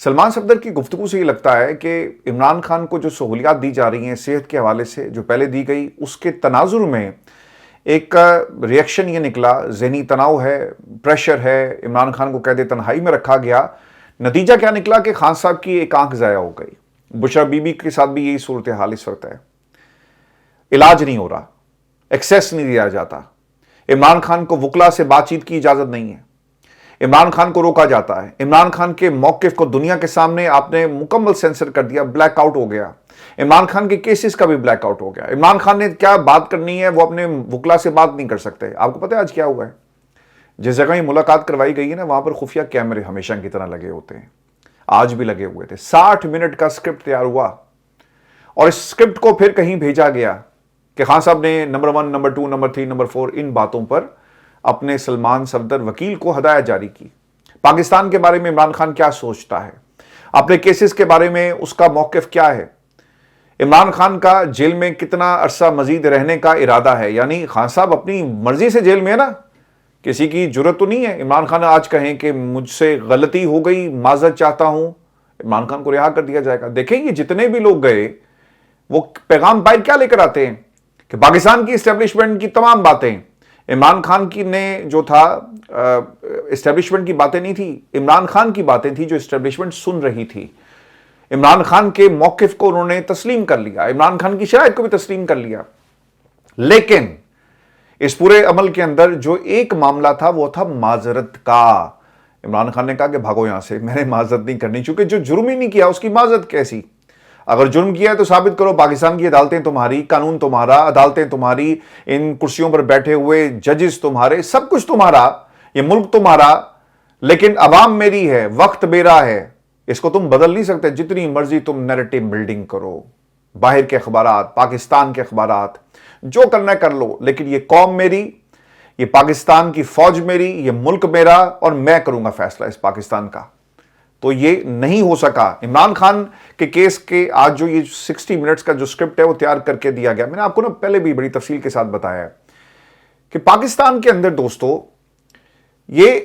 سلمان صفدر کی گفتگو سے یہ لگتا ہے کہ عمران خان کو جو سہولیات دی جا رہی ہیں صحت کے حوالے سے جو پہلے دی گئی، اس کے تناظر میں ایک ریئیکشن یہ نکلا، ذہنی تناؤ ہے، پریشر ہے، عمران خان کو قید تنہائی میں رکھا گیا۔ نتیجہ کیا نکلا کہ خان صاحب کی ایک آنکھ ضائع ہو گئی۔ بشرا بی بی کے ساتھ بھی یہی صورتحال اس وقت ہے، علاج نہیں ہو رہا، ایکسیس نہیں دیا جاتا، عمران خان کو وکلا سے بات چیت کی اجازت نہیں ہے، عمران خان کو روکا جاتا ہے، عمران خان کے موقف کو دنیا کے سامنے آپ نے مکمل سینسر کر دیا، بلیک آؤٹ ہو گیا، عمران خان کے کیسز کا بھی بلیک آؤٹ ہو گیا۔ عمران خان نے کیا بات کرنی ہے وہ اپنے وکلا سے بات نہیں کر سکتے۔ آپ کو پتہ ہے آج کیا ہوا ہے؟ جس جگہ یہ ملاقات کروائی گئی ہے نا، وہاں پر خفیہ کیمرے ہمیشہ کی طرح لگے ہوتے ہیں، آج بھی لگے ہوئے تھے۔ 60 منٹ کا سکرپٹ تیار ہوا اور اس سکرپٹ کو پھر کہیں بھیجا گیا کہ خان صاحب نے نمبر 1، نمبر 2، نمبر 3، نمبر 4 ان باتوں پر اپنے سلمان صفدر وکیل کو ہدایت جاری کی۔ پاکستان کے بارے میں عمران خان کیا سوچتا ہے، اپنے کیسز کے بارے میں اس کا موقف کیا ہے، عمران خان کا جیل میں کتنا عرصہ مزید رہنے کا ارادہ ہے۔ یعنی خان صاحب اپنی مرضی سے جیل میں ہے نا، کسی کی جرت تو نہیں ہے عمران خان آج کہیں کہ مجھ سے غلطی ہو گئی، معذرت چاہتا ہوں، عمران خان کو رہا کر دیا جائے گا۔ دیکھیں یہ جتنے بھی لوگ گئے وہ پیغام باہر کیا لے کر آتے ہیں کہ پاکستان کی اسٹیبلشمنٹ کی تمام باتیں، عمران خان کی نے جو تھا اسٹیبلشمنٹ کی باتیں نہیں تھی، عمران خان کی باتیں تھی جو اسٹیبلشمنٹ سن رہی تھی۔ عمران خان کے موقف کو انہوں نے تسلیم کر لیا، عمران خان کی شرائط کو بھی تسلیم کر لیا، لیکن اس پورے عمل کے اندر جو ایک معاملہ تھا وہ تھا معذرت کا۔ عمران خان نے کہا کہ بھاگو یہاں سے، میں نے معذرت نہیں کرنی، چونکہ جو جرم ہی نہیں کیا اس کی معذرت کیسی؟ اگر جرم کیا ہے تو ثابت کرو، پاکستان کی عدالتیں تمہاری، قانون تمہارا، عدالتیں تمہاری، ان کرسیوں پر بیٹھے ہوئے ججز تمہارے، سب کچھ تمہارا، یہ ملک تمہارا، لیکن عوام میری ہے، وقت میرا ہے، اس کو تم بدل نہیں سکتے۔ جتنی مرضی تم نیریٹو بلڈنگ کرو، باہر کے اخبارات، پاکستان کے اخبارات، جو کرنا ہے کر لو، لیکن یہ قوم میری، یہ پاکستان کی فوج میری، یہ ملک میرا، اور میں کروں گا فیصلہ اس پاکستان کا۔ تو یہ نہیں ہو سکا۔ عمران خان کے کیس کے آج جو یہ 60 منٹس کا جو سکرپٹ ہے وہ تیار کر کے دیا گیا۔ میں نے آپ کو نا پہلے بھی بڑی تفصیل کے ساتھ بتایا ہے کہ پاکستان کے اندر دوستو یہ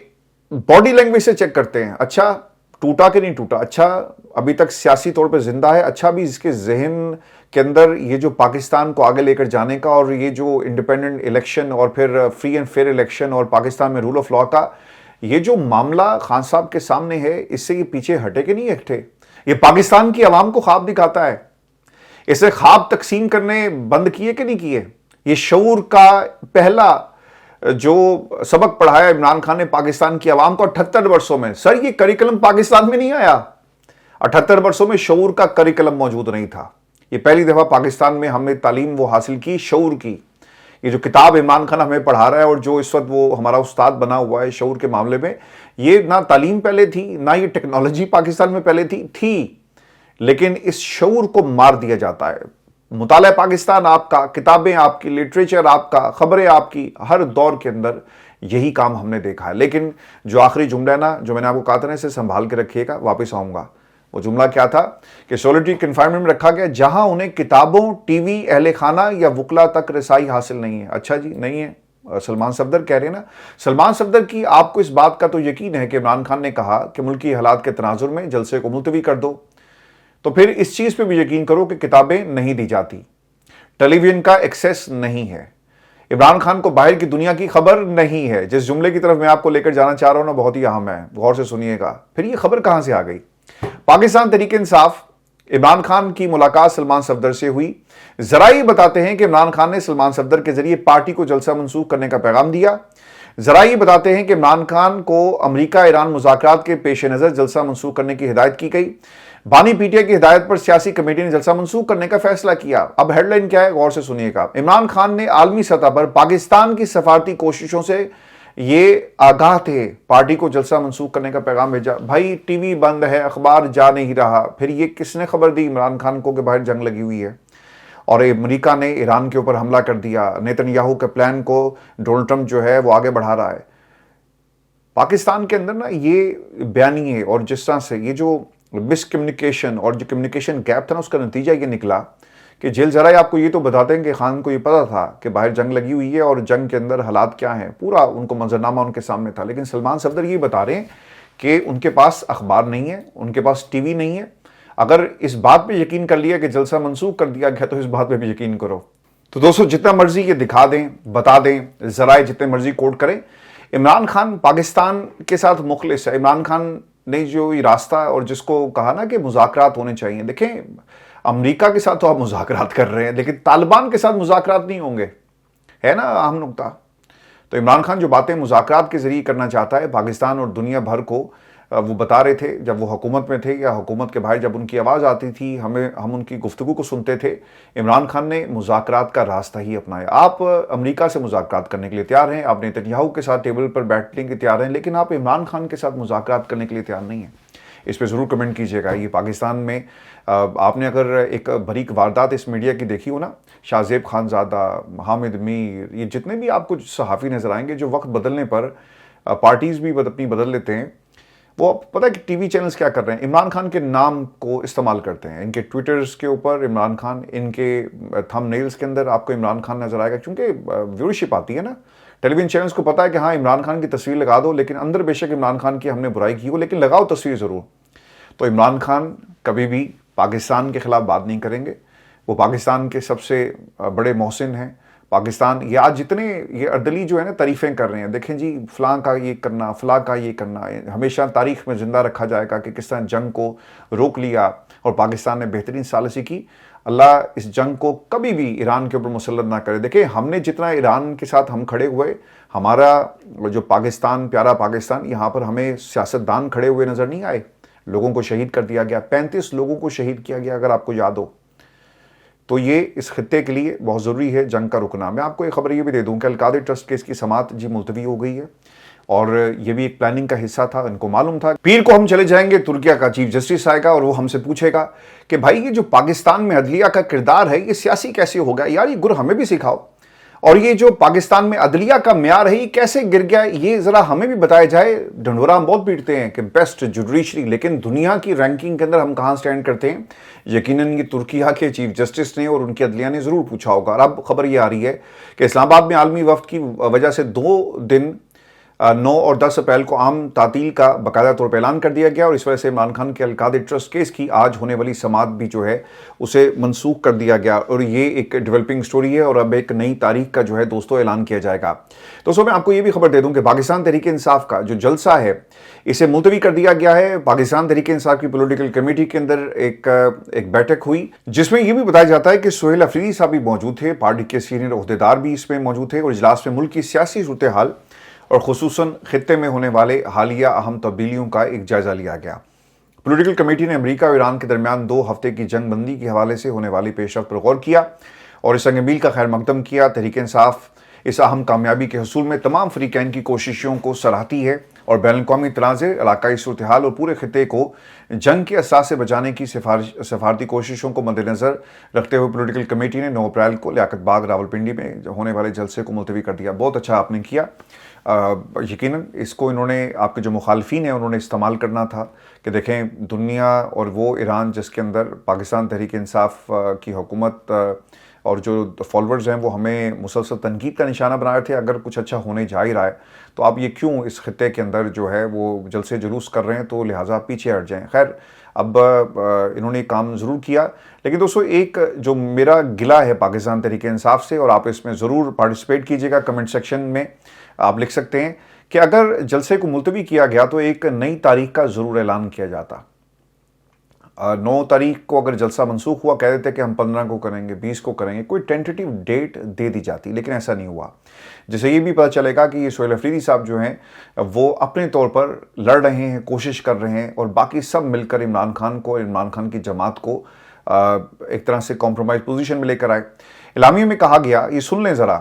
باڈی لینگویج سے چیک کرتے ہیں، اچھا ٹوٹا کہ نہیں ٹوٹا، اچھا ابھی تک سیاسی طور پہ زندہ ہے، اچھا بھی اس کے ذہن کے اندر یہ جو پاکستان کو آگے لے کر جانے کا اور یہ جو انڈیپینڈنٹ الیکشن اور پھر فری اینڈ فیئر الیکشن اور پاکستان میں رول آف لا کا یہ جو معاملہ خان صاحب کے سامنے ہے، اس سے یہ پیچھے ہٹے کہ نہیں ہٹے؟ یہ پاکستان کی عوام کو خواب دکھاتا ہے، اسے خواب تقسیم کرنے بند کیے کہ نہیں کیے؟ یہ شعور کا پہلا جو سبق پڑھایا عمران خان نے پاکستان کی عوام کو 78 برسوں میں۔ سر یہ کریکلم پاکستان میں نہیں آیا، 78 برسوں میں شعور کا کریکلم موجود نہیں تھا۔ یہ پہلی دفعہ پاکستان میں ہم نے تعلیم وہ حاصل کی شعور کی۔ یہ جو کتاب عمران خان ہمیں پڑھا رہا ہے اور جو اس وقت وہ ہمارا استاد بنا ہوا ہے شعور کے معاملے میں، یہ نہ تعلیم پہلے تھی، نہ یہ ٹیکنالوجی پاکستان میں پہلے تھی، لیکن اس شعور کو مار دیا جاتا ہے۔ مطالعہ پاکستان آپ کا، کتابیں آپ کی، لٹریچر آپ کا، خبریں آپ کی، ہر دور کے اندر یہی کام ہم نے دیکھا ہے۔ لیکن جو آخری جملہ ہے نا، جو میں نے آپ کو کہا تھا نا، اسے سنبھال کے رکھیے گا، واپس آؤں گا۔ وہ جملہ کیا تھا کہ سولیٹری کنفائنمنٹ میں رکھا گیا جہاں انہیں کتابوں، ٹی وی، اہل خانہ یا وکلا تک رسائی حاصل نہیں ہے۔ اچھا جی نہیں ہے، سلمان صفدر کہہ رہے ہیں نا، سلمان صفدر کی آپ کو اس بات کا تو یقین ہے کہ عمران خان نے کہا کہ ملکی حالات کے تناظر میں جلسے کو ملتوی کر دو، تو پھر اس چیز پہ بھی یقین کرو کہ کتابیں نہیں دی جاتی، ٹیلی ویژن کا ایکسیس نہیں ہے، عمران خان کو باہر کی دنیا کی خبر نہیں ہے۔ جس جملے کی طرف میں آپ کو لے کر جانا چاہ رہا ہوں نا، بہت ہی اہم ہے، غور سے سنیے گا۔ پھر یہ خبر کہاں سے آ گئی؟ پاکستان تحریک انصاف، عمران خان کی ملاقات سلمان صفدر سے ہوئی۔ ذرائع بتاتے ہیں کہ عمران خان نے سلمان صفدر کے ذریعے پارٹی کو جلسہ منسوخ کرنے کا پیغام دیا۔ ذرائع بتاتے ہیں کہ عمران خان کو امریکہ ایران مذاکرات کے پیش نظر جلسہ منسوخ کرنے کی ہدایت کی گئی۔ بانی پی ٹی آئی کی ہدایت پر سیاسی کمیٹی نے جلسہ منسوخ کرنے کا فیصلہ کیا۔ اب ہیڈ لائن کیا ہے، غور سے سنیے گا۔ عمران خان نے عالمی سطح پر پاکستان کی سفارتی کوششوں سے یہ آگاہ تھے، پارٹی کو جلسہ منسوخ کرنے کا پیغام بھیجا۔ بھائی ٹی وی بند ہے، اخبار جا نہیں رہا، پھر یہ کس نے خبر دی عمران خان کو کہ باہر جنگ لگی ہوئی ہے اور امریکہ نے ایران کے اوپر حملہ کر دیا، نیتن یاہو کے پلان کو ڈونلڈ ٹرمپ جو ہے وہ آگے بڑھا رہا ہے۔ پاکستان کے اندر نا یہ بیانیے اور جس طرح سے یہ جو مس کمیونیکیشن اور جو کمیونیکیشن گیپ تھا نا، اس کا نتیجہ یہ نکلا کہ جیل ذرائع آپ کو یہ تو بتاتے ہیں کہ خان کو یہ پتا تھا کہ باہر جنگ لگی ہوئی ہے اور جنگ کے اندر حالات کیا ہیں، پورا ان کو منظرنامہ ان کے سامنے تھا، لیکن سلمان صفدر یہ بتا رہے ہیں کہ ان کے پاس اخبار نہیں ہے, ان کے پاس ٹی وی نہیں ہے. اگر اس بات پہ یقین کر لیا کہ جلسہ منسوخ کر دیا گیا تو اس بات پہ بھی یقین کرو. تو دوستو جتنا مرضی یہ دکھا دیں, بتا دیں, ذرائع جتنے مرضی کوٹ کریں, عمران خان پاکستان کے ساتھ مخلص ہے. عمران خان نے جو یہ راستہ اور جس کو کہا نا کہ مذاکرات ہونے چاہیے, دیکھیں امریکہ کے ساتھ تو آپ مذاکرات کر رہے ہیں لیکن طالبان کے ساتھ مذاکرات نہیں ہوں گے, ہے نا اہم نقطہ. تو عمران خان جو باتیں مذاکرات کے ذریعے کرنا چاہتا ہے پاکستان اور دنیا بھر کو, وہ بتا رہے تھے جب وہ حکومت میں تھے یا حکومت کے باہر جب ان کی آواز آتی تھی, ہم ان کی گفتگو کو سنتے تھے. عمران خان نے مذاکرات کا راستہ ہی اپنایا. آپ امریکہ سے مذاکرات کرنے کے لیے تیار ہیں, آپ نیتنیاہو کے ساتھ ٹیبل پر بیٹھنے کے تیار ہیں, لیکن آپ عمران خان کے ساتھ مذاکرات کرنے کے لیے تیار نہیں ہیں. اس پہ ضرور کمنٹ کیجئے گا. یہ پاکستان میں آپ نے اگر ایک بریک واردات اس میڈیا کی دیکھی ہو نا, شاہ زیب خانزادہ, حامد میر, یہ جتنے بھی آپ کو صحافی نظر آئیں گے جو وقت بدلنے پر پارٹیز بھی اپنی بدل لیتے ہیں, وہ پتہ ہے کہ ٹی وی چینلز کیا کر رہے ہیں, عمران خان کے نام کو استعمال کرتے ہیں. ان کے ٹویٹرز کے اوپر عمران خان, ان کے تھم نیلز کے اندر آپ کو عمران خان نظر آئے گا, کیونکہ ویورشپ آتی ہے نا. ٹیلی ویژن چینلز کو پتا ہے کہ ہاں عمران خان کی تصویر لگا دو, لیکن اندر بے شک عمران خان کی ہم نے برائی کی ہو, لیکن لگاؤ تصویر ضرور. تو عمران خان کبھی بھی پاکستان کے خلاف بات نہیں کریں گے. وہ پاکستان کے سب سے بڑے محسن ہیں. پاکستان یہ آج جتنے یہ اردلی جو ہے نا تعریفیں کر رہے ہیں, دیکھیں جی فلاں کا یہ کرنا, فلاں کا یہ کرنا, ہمیشہ تاریخ میں زندہ رکھا جائے گا کہ کس طرح جنگ کو روک لیا اور پاکستان نے بہترین ثالثی کی. اللہ اس جنگ کو کبھی بھی ایران کے اوپر مسلط نہ کرے. دیکھیں ہم نے جتنا ایران کے ساتھ ہم کھڑے ہوئے, ہمارا جو پاکستان, پیارا پاکستان, یہاں پر ہمیں سیاستدان کھڑے ہوئے نظر نہیں آئے. لوگوں کو شہید کر دیا گیا, 35 لوگوں کو شہید کیا گیا اگر آپ کو یاد ہو. تو یہ اس خطے کے لیے بہت ضروری ہے جنگ کا رکنا. میں آپ کو ایک خبر یہ بھی دے دوں کہ القادری ٹرسٹ کیس کی سماعت جی ملتوی ہو گئی ہے, اور یہ بھی ایک پلاننگ کا حصہ تھا. ان کو معلوم تھا پیر کو ہم چلے جائیں گے, ترکیہ کا چیف جسٹس آئے گا اور وہ ہم سے پوچھے گا کہ بھائی یہ جو پاکستان میں عدلیہ کا کردار ہے یہ سیاسی کیسے ہو گیا یار, یہ گر ہمیں بھی سکھاؤ. اور یہ جو پاکستان میں عدلیہ کا معیار ہے یہ کیسے گر گیا, یہ ذرا ہمیں بھی بتایا جائے. ڈھنڈورا ہم بہت پیٹتے ہیں کہ بیسٹ جوڈیشری, لیکن دنیا کی رینکنگ کے اندر ہم کہاں سٹینڈ کرتے ہیں. یقیناً یہ ترکیہ کے چیف جسٹس نے اور ان کی عدلیہ نے ضرور پوچھا ہوگا. اور اب خبر یہ آ رہی ہے کہ اسلام آباد میں عالمی وفد کی وجہ سے 2 دن 9 اور 10 اپریل کو عام تعطیل کا باقاعدہ طور پر اعلان کر دیا گیا, اور اس وجہ سے عمران خان کے القادری ٹرسٹ کیس کی آج ہونے والی سماعت بھی جو ہے اسے منسوخ کر دیا گیا. اور یہ ایک ڈیولپنگ سٹوری ہے اور اب ایک نئی تاریخ کا جو ہے دوستو اعلان کیا جائے گا. دوستو میں آپ کو یہ بھی خبر دے دوں کہ پاکستان تحریک انصاف کا جو جلسہ ہے اسے ملتوی کر دیا گیا ہے. پاکستان تحریک انصاف کی پولیٹیکل کمیٹی کے اندر ایک بیٹھک ہوئی جس میں یہ بھی بتایا جاتا ہے کہ سہیل افریدی صاحب بھی موجود تھے, پارٹی کے سینئر عہدیدار بھی اس میں موجود تھے, اور اجلاس میں ملک کی سیاسی صورتحال اور خصوصاً خطے میں ہونے والے حالیہ اہم تبدیلیوں کا ایک جائزہ لیا گیا. پولیٹیکل کمیٹی نے امریکہ اور ایران کے درمیان 2 ہفتے کی جنگ بندی کے حوالے سے ہونے والی پیش رفت پر غور کیا اور اس سنگ میل کا خیر مقدم کیا. تحریک انصاف اس اہم کامیابی کے حصول میں تمام فریقین کی کوششوں کو سراہتی ہے اور بین الاقوامی تنازع, علاقائی صورتحال اور پورے خطے کو جنگ کے اثرات سے بچانے کی سفارتی کوششوں کو مد نظر رکھتے ہوئے پولیٹیکل کمیٹی نے 9 اپریل کو لیاقت باغ راولپنڈی میں ہونے والے جلسے کو ملتوی کر دیا. بہت اچھا آپ نے کیا. یقیناً اس کو انہوں نے, آپ کے جو مخالفین ہیں انہوں نے استعمال کرنا تھا کہ دیکھیں دنیا اور وہ ایران جس کے اندر پاکستان تحریک انصاف کی حکومت اور جو فالوورز ہیں وہ ہمیں مسلسل تنقید کا نشانہ بنا رہے تھے. اگر کچھ اچھا ہونے جا ہی رہا ہے تو آپ یہ کیوں اس خطے کے اندر جو ہے وہ جلسے جلوس کر رہے ہیں, تو لہٰذا پیچھے ہٹ جائیں. خیر اب انہوں نے کام ضرور کیا, لیکن دوستو ایک جو میرا گلہ ہے پاکستان تحریک انصاف سے, اور آپ اس میں ضرور پارٹیسپیٹ کیجئے گا, کمنٹ سیکشن میں آپ لکھ سکتے ہیں کہ اگر جلسے کو ملتوی کیا گیا تو ایک نئی تاریخ کا ضرور اعلان کیا جاتا. 9 تاریخ کو اگر جلسہ منسوخ ہوا, کہہ دیتے کہ ہم 15 کو کریں گے, 20 کو کریں گے, کوئی ٹینٹیٹیو ڈیٹ دے دی جاتی, لیکن ایسا نہیں ہوا. جسے یہ بھی پتہ چلے گا کہ یہ سہیل افریدی صاحب جو ہیں وہ اپنے طور پر لڑ رہے ہیں, کوشش کر رہے ہیں, اور باقی سب مل کر عمران خان کو, عمران خان کی جماعت کو ایک طرح سے کمپرومائز پوزیشن میں لے کر آئے. اعلامیے میں کہا گیا, یہ سن لیں ذرا,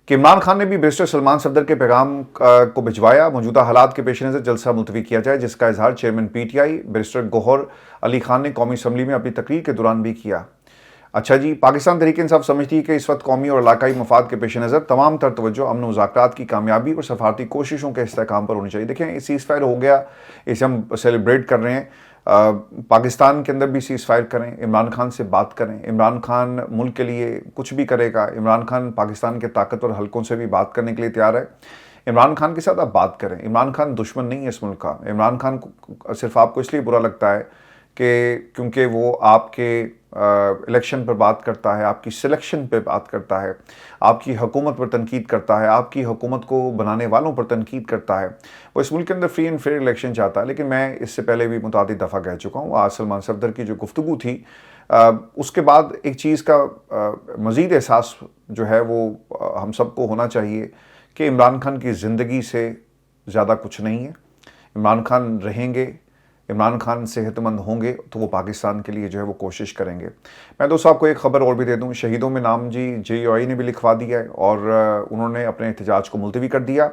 کہ عمران خان نے بھی بیرسٹر سلمان صفدر کے پیغام کو بھجوایا, موجودہ حالات کے پیش نظر جلسہ ملتوی کیا جائے, جس کا اظہار chairman P T I barrister Gohar Ali Khan نے قومی اسمبلی میں اپنی تقریر کے دوران بھی کیا. اچھا جی, پاکستان تحریک انصاف سمجھتی ہے کہ اس وقت قومی اور علاقائی مفاد کے پیش نظر تمام تر توجہ امن و مذاکرات کی کامیابی اور سفارتی کوششوں کے استحکام پر ہونی چاہیے. دیکھیں سیز فائر ہو گیا, اسے ہم سیلیبریٹ کر رہے ہیں. پاکستان کے اندر بھی سیز فائر کریں, عمران خان سے بات کریں. عمران خان ملک کے لیے کچھ بھی کرے گا, عمران خان پاکستان کے طاقتور حلقوں سے بھی بات کرنے کے لیے تیار ہے. عمران خان کے ساتھ آپ بات کریں. عمران خان دشمن نہیں ہے اس ملک کا. عمران خان کو صرف آپ کو اس لیے برا لگتا ہے کہ کیونکہ وہ آپ کے الیکشن پر بات کرتا ہے, آپ کی سلیکشن پہ بات کرتا ہے, آپ کی حکومت پر تنقید کرتا ہے, آپ کی حکومت کو بنانے والوں پر تنقید کرتا ہے. وہ اس ملک کے اندر فری اینڈ فیئر الیکشن چاہتا ہے. لیکن میں اس سے پہلے بھی متعدد دفعہ کہہ چکا ہوں, آج سلمان صفدر کی جو گفتگو تھی اس کے بعد ایک چیز کا مزید احساس جو ہے وہ ہم سب کو ہونا چاہیے کہ عمران خان کی زندگی سے زیادہ کچھ نہیں ہے. عمران خان رہیں گے, عمران خان صحت مند ہوں گے تو وہ پاکستان کے لیے جو ہے وہ کوشش کریں گے. میں دوستوں آپ کو ایک خبر اور بھی دے دوں, شہیدوں میں نام JOI نے بھی لکھوا دیا ہے اور انہوں نے اپنے احتجاج کو ملتوی کر دیا.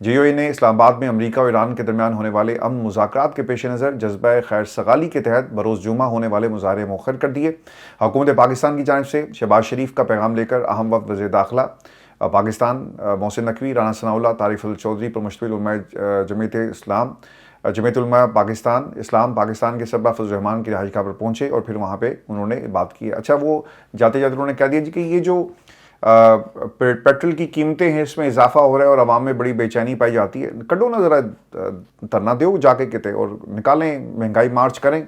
JOI نے اسلام آباد میں امریکہ اور ایران کے درمیان ہونے والے امن مذاکرات کے پیش نظر جذبہ خیر سگالی کے تحت بروز جمعہ ہونے والے مظاہرے مؤخر کر دیے. حکومت پاکستان کی جانب سے شہباز شریف کا پیغام لے کر اہم وفد وزیر داخلہ پاکستان محسن نقوی, رانا ثناء اللہ, طارق الفضل چودھری پر مشتمل علماء جمعیت علماء پاکستان اسلام پاکستان کے سربراہ فضل الرحمان کی رہائش گاہ پر پہنچے اور پھر وہاں پہ انہوں نے بات کی. اچھا, وہ جاتے جاتے انہوں نے کہہ دیا کہ یہ جو پیٹرول کی قیمتیں ہیں اس میں اضافہ ہو رہا ہے اور عوام میں بڑی بے چینی پائی جاتی ہے, کڈو نا ذرا دھرنا دیو جا کے کتے اور نکالیں, مہنگائی مارچ کریں.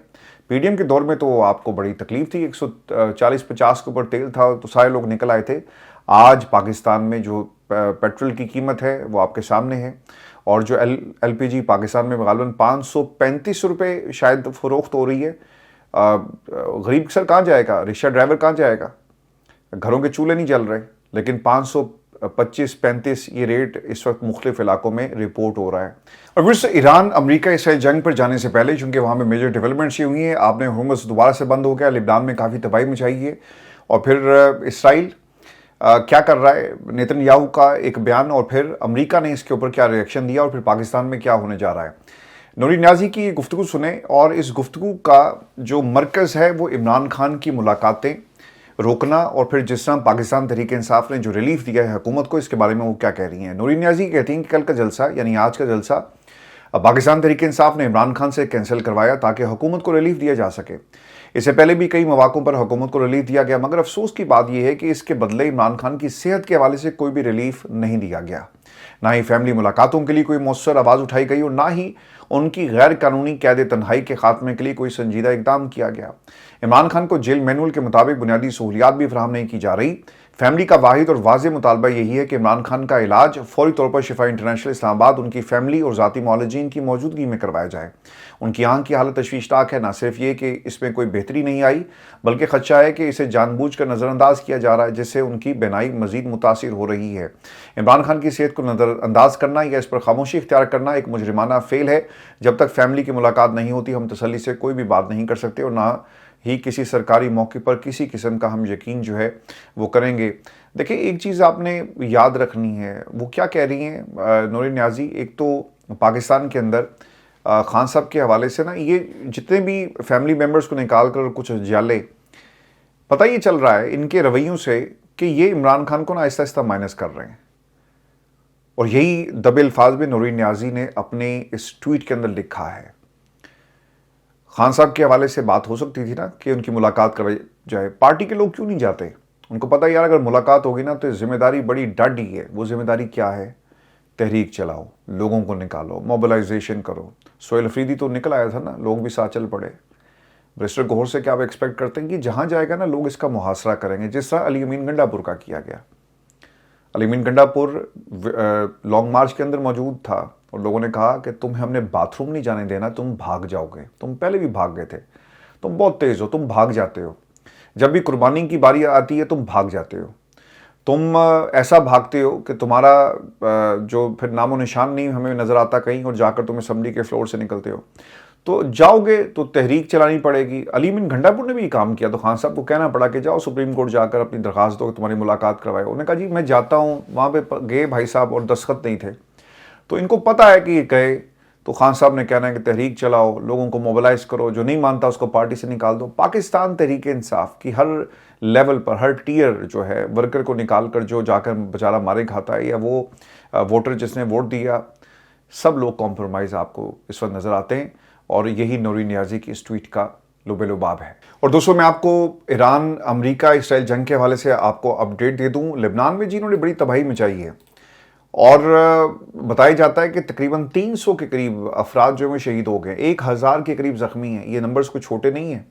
PDM کے دور میں تو آپ کو بڑی تکلیف تھی, 140-50 کے اوپر تیل تھا تو سارے لوگ نکل آئے تھے. آج پاکستان میں جو پیٹرول کی قیمت ہے وہ آپ کے سامنے ہے اور جو LPG پاکستان میں غالباً 535 روپے شاید فروخت ہو رہی ہے. غریب سر کہاں جائے گا, رکشہ ڈرائیور کہاں جائے گا, گھروں کے چولہے نہیں جل رہے, لیکن 525-35 یہ ریٹ اس وقت مختلف علاقوں میں رپورٹ ہو رہا ہے. اور پھر سے ایران امریکہ اسرائیل جنگ پر جانے سے پہلے, چونکہ وہاں میں میجر ڈیولپمنٹس یہ ہوئی ہیں, آپ نے ہرمز دوبارہ سے بند ہو گیا, لبنان میں کافی تباہی مچائی ہے. اور پھر اسرائیل کیا کر رہا ہے, نیتن یاہو کا ایک بیان, اور پھر امریکہ نے اس کے اوپر کیا ریئیکشن دیا, اور پھر پاکستان میں کیا ہونے جا رہا ہے. نوری نیازی کی گفتگو سنیں, اور اس گفتگو کا جو مرکز ہے وہ عمران خان کی ملاقاتیں روکنا, اور پھر جس طرح پاکستان تحریک انصاف نے جو ریلیف دیا ہے حکومت کو, اس کے بارے میں وہ کیا کہہ رہی ہیں. نوری نیازی کہتی ہیں کہ کل کا جلسہ یعنی آج کا جلسہ پاکستان تحریک انصاف نے عمران خان سے کینسل کروایا تاکہ حکومت کو ریلیف دیا جا سکے. اس سے پہلے بھی کئی مواقعوں پر حکومت کو ریلیف دیا گیا, مگر افسوس کی بات یہ ہے کہ اس کے بدلے عمران خان کی صحت کے حوالے سے کوئی بھی ریلیف نہیں دیا گیا. نہ ہی فیملی ملاقاتوں کے لیے کوئی مؤثر آواز اٹھائی گئی, اور نہ ہی ان کی غیر قانونی قید تنہائی کے خاتمے کے لیے کوئی سنجیدہ اقدام کیا گیا. عمران خان کو جیل مینول کے مطابق بنیادی سہولیات بھی فراہم نہیں کی جا رہی. فیملی کا واحد اور واضح مطالبہ یہی ہے کہ عمران خان کا علاج فوری طور پر شفا انٹرنیشنل اسلام آباد ان کی فیملی اور ذاتی معالجین کی موجودگی میں کروایا جائے. ان کی آنکھ کی حالت تشویشناک ہے, نہ صرف یہ کہ اس میں کوئی بہتری نہیں آئی, بلکہ خدشہ ہے کہ اسے جان بوجھ کر نظر انداز کیا جا رہا ہے, جس سے ان کی بینائی مزید متاثر ہو رہی ہے. عمران خان کی صحت کو نظر انداز کرنا یا اس پر خاموشی اختیار کرنا ایک مجرمانہ فعل ہے. جب تک فیملی کی ملاقات نہیں ہوتی ہم تسلی سے کوئی بھی بات نہیں کر سکتے, اور نہ ہی کسی سرکاری موقع پر کسی قسم کا ہم یقین جو ہے وہ کریں گے. دیکھیں, ایک چیز آپ نے یاد رکھنی ہے, وہ کیا کہہ رہی ہیں نوری نیازی. ایک تو پاکستان کے اندر خان صاحب کے حوالے سے نا, یہ جتنے بھی فیملی ممبرز کو نکال کر کچھ جالے, پتہ یہ چل رہا ہے ان کے رویوں سے کہ یہ عمران خان کو نا آہستہ آہستہ مائنس کر رہے ہیں. اور یہی دبے الفاظ میں نوری نیازی نے اپنے اس ٹویٹ کے اندر لکھا ہے. خان صاحب کے حوالے سے بات ہو سکتی تھی نا کہ ان کی ملاقات کروائی جائے. پارٹی کے لوگ کیوں نہیں جاتے؟ ان کو پتہ یار اگر ملاقات ہوگی نا تو ذمہ داری بڑی ڈٹ ہی ہے. وہ ذمہ داری کیا ہے؟ تحریک چلاؤ, لوگوں کو نکالو, موبلائزیشن کرو. سہیل افریدی تو نکل آیا تھا نا, لوگ بھی ساتھ چل پڑے. برسٹر گوھر سے کیا آپ ایکسپیکٹ کرتے ہیں کہ جہاں جائے گا نا لوگ اس کا محاصرہ کریں گے, جس طرح علی امین گنڈا پور کا کیا گیا. علی امین گنڈا پور لانگ مارچ کے اندر موجود تھا اور لوگوں نے کہا کہ تمہیں ہم نے باتھ روم نہیں جانے دینا, تم بھاگ جاؤ گے. تم پہلے بھی بھاگ گئے تھے, تم بہت تیز ہو, تم بھاگ جاتے ہو. جب بھی قربانی کی باری آتی ہے تم بھاگ جاتے ہو. تم ایسا بھاگتے ہو کہ تمہارا جو پھر نام و نشان نہیں ہمیں نظر آتا کہیں, اور جا کر تم اسمبلی کے فلور سے نکلتے ہو. تو جاؤ گے تو تحریک چلانی پڑے گی. علی امین گھنڈا پور نے بھی یہ کام کیا, تو خان صاحب کو کہنا پڑا کہ جاؤ سپریم کورٹ جا کر اپنی درخواست دو کہ تمہاری ملاقات کروائے. انہوں نے کہا جی میں جاتا ہوں. وہاں پہ گئے بھائی صاحب اور دستخط نہیں تھے, تو ان کو پتہ ہے کہ یہ کہے. تو خان صاحب نے کہنا ہے کہ تحریک چلاؤ, لوگوں کو موبلائز کرو, جو نہیں مانتا اس کو پارٹی سے نکال دو. پاکستان تحریک انصاف کی ہر لیول پر, ہر ٹیئر جو ہے ورکر کو نکال کر جو جا کر بیچارہ مارے کھاتا ہے, یا وہ ووٹر جس نے ووٹ دیا, سب لوگ کمپرومائز آپ کو اس وقت نظر آتے ہیں. اور یہی نوری نیازی کی اس ٹویٹ کا لب لباب ہے. اور دوستوں میں آپ کو ایران امریکہ اسرائیل جنگ کے حوالے سے آپ کو اپڈیٹ دے دوں. لبنان میں جنہوں نے بڑی تباہی مچائی ہے, اور بتایا جاتا ہے کہ تقریباً 300 کے قریب افراد جو ہیں شہید ہو گئے، 1000 کے قریب زخمی ہیں. یہ نمبرز کوئی چھوٹے نہیں ہیں.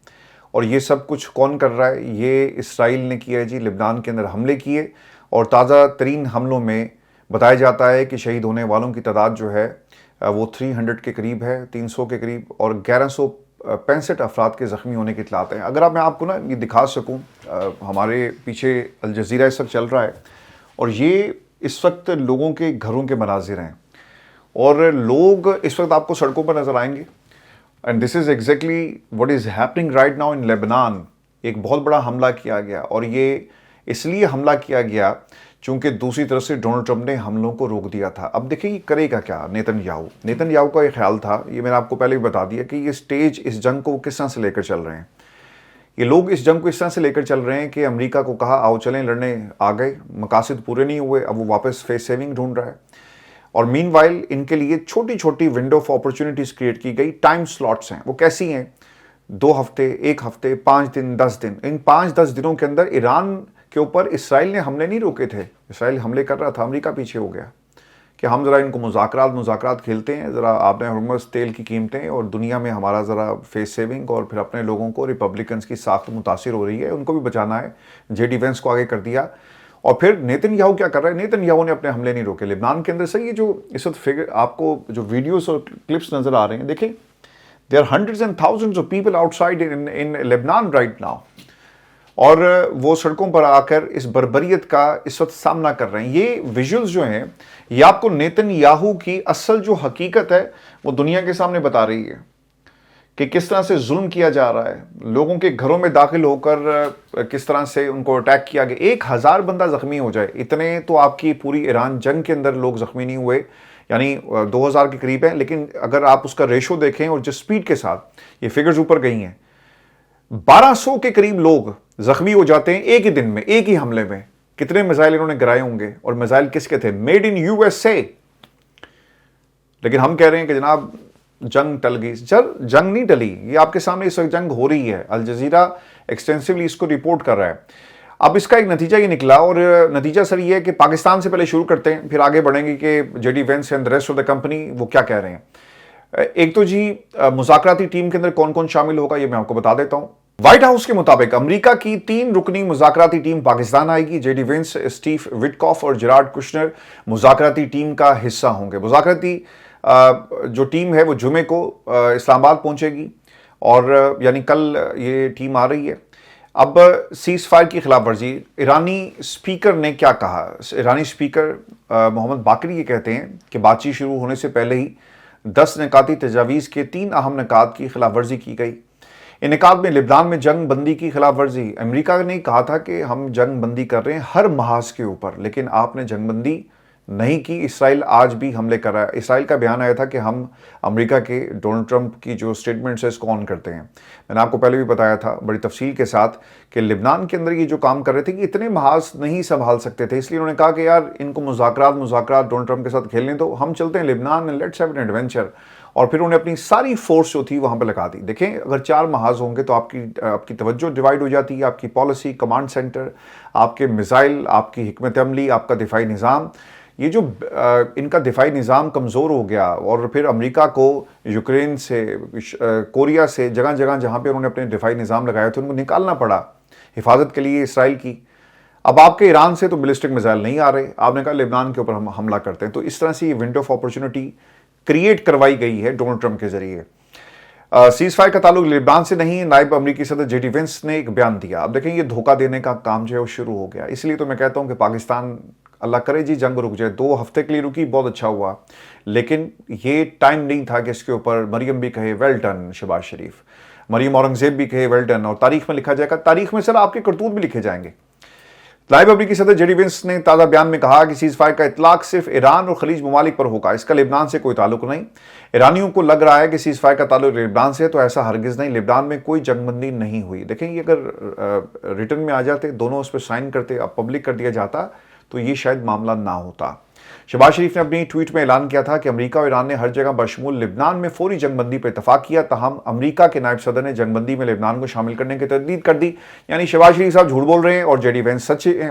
اور یہ سب کچھ کون کر رہا ہے؟ یہ اسرائیل نے کیا ہے جی. لبنان کے اندر حملے کیے اور تازہ ترین حملوں میں بتایا جاتا ہے کہ شہید ہونے والوں کی تعداد جو ہے وہ 300 کے قریب ہے، 300 کے قریب، اور 1165 افراد کے زخمی ہونے کی اطلاعات ہیں. اگر میں آپ کو نا یہ دکھا سکوں، ہمارے پیچھے الجزیرہ اس وقت چل رہا ہے اور یہ اس وقت لوگوں کے گھروں کے مناظر ہیں اور لوگ اس وقت آپ کو سڑکوں پر نظر آئیں گے. And this is exactly what is happening right now in Lebanon. ایک بہت بڑا حملہ کیا گیا اور یہ اس لیے حملہ کیا گیا چونکہ دوسری طرف سے ڈونلڈ ٹرمپ نے حملوں کو روک دیا تھا. اب دیکھیں یہ کرے گا کیا نیتن یاہو کا یہ خیال تھا، یہ میں نے آپ کو پہلے بھی بتا دیا کہ یہ سٹیج اس جنگ کو کس طرح سے لے کر چل رہے ہیں. یہ لوگ اس جنگ کو اس طرح سے لے کر چل رہے ہیں کہ امریکہ کو کہا آؤ چلیں لڑنے، آ گئے، مقاصد پورے نہیں ہوئے، اب وہ واپس فیس سیونگ ڈھونڈ رہا ہے. اور مین وائل ان کے لیے چھوٹی چھوٹی ونڈو آف اپرچونٹیز کریٹ کی گئی. ٹائم سلاٹس ہیں. وہ کیسی ہیں؟ 2 ہفتے، 1 ہفتے، 5 دن، 10 دن. ان 5-10 دنوں کے اندر ایران کے اوپر اسرائیل نے حملے نہیں روکے تھے. اسرائیل حملے کر رہا تھا، امریکہ پیچھے ہو گیا کہ ہم ذرا ان کو مذاکرات کھیلتے ہیں، ذرا آپ نے ہرمز تیل کی قیمتیں اور دنیا میں ہمارا ذرا فیس سیونگ، اور پھر اپنے لوگوں کو ریپبلکنز کی ساخت متاثر ہو رہی ہے، ان کو بھی بچانا ہے. جے ڈی وینس کو آگے کر دیا. اور پھر نیتن یاہو کیا کر رہا ہے؟ نیتن یاہو نے اپنے حملے نہیں روکے لبنان کے اندر سے. یہ جو اس وقت فگر آپ کو جو ویڈیوز اور کلپس نظر آ رہے ہیں، دیکھیں there are hundreds and thousands of people outside in Lebanon right now. اور وہ سڑکوں پر آ کر اس بربریت کا اس وقت سامنا کر رہے ہیں. یہ ویژولز جو ہیں یہ آپ کو نیتن یاہو کی اصل جو حقیقت ہے وہ دنیا کے سامنے بتا رہی ہے کہ کس طرح سے ظلم کیا جا رہا ہے. لوگوں کے گھروں میں داخل ہو کر کس طرح سے ان کو اٹیک کیا گیا. 1000 بندہ زخمی ہو جائے، اتنے تو آپ کی پوری ایران جنگ کے اندر لوگ زخمی نہیں ہوئے، یعنی 2000 کے قریب ہیں. لیکن اگر آپ اس کا ریشو دیکھیں اور جس سپیڈ کے ساتھ یہ فگرز اوپر گئی ہیں، 1200 کے قریب لوگ زخمی ہو جاتے ہیں ایک ہی دن میں، ایک ہی حملے میں. کتنے میزائل انہوں نے گرائے ہوں گے، اور میزائل کس کے تھے؟ Made in U S A. لیکن ہم کہہ رہے ہیں کہ جناب جنگ ٹل گئی. جنگ نہیں ٹلی، یہ آپ کے سامنے اس وقت جنگ ہو رہی ہے. الجزیرہ ایکسٹینسولی اس کو رپورٹ کر رہا ہے. اب اس کا ایک نتیجہ یہ نکلا، اور نتیجہ سر یہ ہے کہ پاکستان سے پہلے شروع کرتے ہیں، پھر آگے بڑھیں گے کہ J D Vance and the rest of the company وہ کیا کہہ رہے ہیں. ایک تو جی مذاکراتی ٹیم کے اندر کون کون شامل ہوگا یہ میں آپ کو بتا دیتا ہوں. وائٹ ہاؤس کے مطابق امریکہ کی 3 رکنی مذاکراتی ٹیم پاکستان آئے گی. جے ڈی وینس، اسٹیو وٹکاف اور جیرارڈ کشنر مذاکراتی ٹیم کا حصہ ہوں گے. مذاکراتی جو ٹیم ہے وہ جمعے کو اسلام آباد پہنچے گی، اور یعنی کل یہ ٹیم آ رہی ہے. اب سیز فائر کی خلاف ورزی، ایرانی اسپیکر نے کیا کہا؟ ایرانی اسپیکر محمد باقری یہ کہتے ہیں کہ بات چیت شروع ہونے سے پہلے ہی 10 نکاتی تجاویز کے 3 اہم نکات کی خلاف ورزی کی گئی. ان نکات میں لبنان میں جنگ بندی کی خلاف ورزی. امریکہ نے کہا تھا کہ ہم جنگ بندی کر رہے ہیں ہر محاذ کے اوپر، لیکن آپ نے جنگ بندی نہیں کی. اسرائیل آج بھی حملے کر رہا ہے. اسرائیل کا بیان آیا تھا کہ ہم امریکہ کے ڈونلڈ ٹرمپ کی جو سٹیٹمنٹس ہے اس کو آن کرتے ہیں. میں نے آپ کو پہلے بھی بتایا تھا بڑی تفصیل کے ساتھ کہ لبنان کے اندر یہ جو کام کر رہے تھے کہ اتنے محاذ نہیں سنبھال سکتے تھے، اس لیے انہوں نے کہا کہ یار ان کو مذاکرات ڈونلڈ ٹرمپ کے ساتھ کھیلنے دو، ہم چلتے ہیں لبنان and let's have an adventure. اور پھر انہوں نے اپنی ساری فورس جو تھی وہاں پہ لگا دی. دیکھیں اگر 4 محاذ ہوں گے تو آپ کی توجہ ڈیوائیڈ ہو جاتی ہے. آپ کی پالیسی، کمانڈ سینٹر، آپ کے میزائل، آپ کی حکمت عملی، آپ کا دفاعی نظام، یہ جو ان کا دفاعی نظام کمزور ہو گیا. اور پھر امریکہ کو یوکرین سے، کوریا سے، جگہ جگہ جہاں پہ انہوں نے اپنے دفاعی نظام لگائے تھے ان کو نکالنا پڑا حفاظت کے لیے اسرائیل کی. اب آپ کے ایران سے تو بیلسٹک میزائل نہیں آ رہے، آپ نے کہا لبنان کے اوپر ہم حملہ کرتے ہیں. تو اس طرح سے یہ ونڈو آف اپرچونٹی کریٹ کروائی گئی ہے ڈونلڈ ٹرمپ کے ذریعے. سیز فائر کا تعلق لبنان سے نہیں. نائب امریکی صدر جے ڈی وینس نے ایک بیان دیا. اب دیکھیں یہ دھوکہ دینے کا کام جو ہے وہ شروع ہو گیا. اس لیے تو میں کہتا ہوں کہ پاکستان اللہ کرے جی جنگ رک جائے. 2 ہفتے کے لیے رکی، بہت اچھا ہوا، لیکن یہ ٹائم نہیں تھا کہ اس کے اوپر مریم بھی کہے ویل ڈن شہباز شریف، مریم اورنگزیب بھی کہے ویل ڈن، اور تاریخ میں لکھا جائے گا. تاریخ میں سر آپ کے کرتوت بھی لکھے جائیں گے. نائب امریکی صدر جے ڈی وینس نے تازہ بیان میں کہا کہ سیز فائر کا اطلاق صرف ایران اور خلیج ممالک پر ہوگا، اس کا لبنان سے کوئی تعلق نہیں. ایرانیوں کو لگ رہا ہے کہ سیز فائر کا تعلق لبنان سے ہے، تو ایسا ہرگز نہیں. لبنان میں کوئی جنگ بندی نہیں ہوئی. دیکھیں یہ اگر ریٹن میں آ جاتے، دونوں اس پہ سائن کرتے، اب پبلک کر دیا جاتا تو یہ شاید معاملہ نہ ہوتا. شہباز شریف نے اپنی ٹویٹ میں اعلان کیا تھا کہ امریکہ اور ایران نے ہر جگہ بشمول لبنان میں فوری جنگ بندی پر اتفاق کیا. تاہم امریکہ کے نائب صدر نے جنگ بندی میں لبنان کو شامل کرنے کی تردید کر دی. یعنی شہباز شریف صاحب جھوٹ بول رہے ہیں اور جے ڈی وینس سچ ہیں.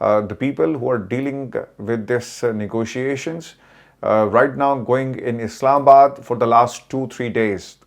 the people who are dealing with this negotiations right now going in Islamabad for the last 2-3 days.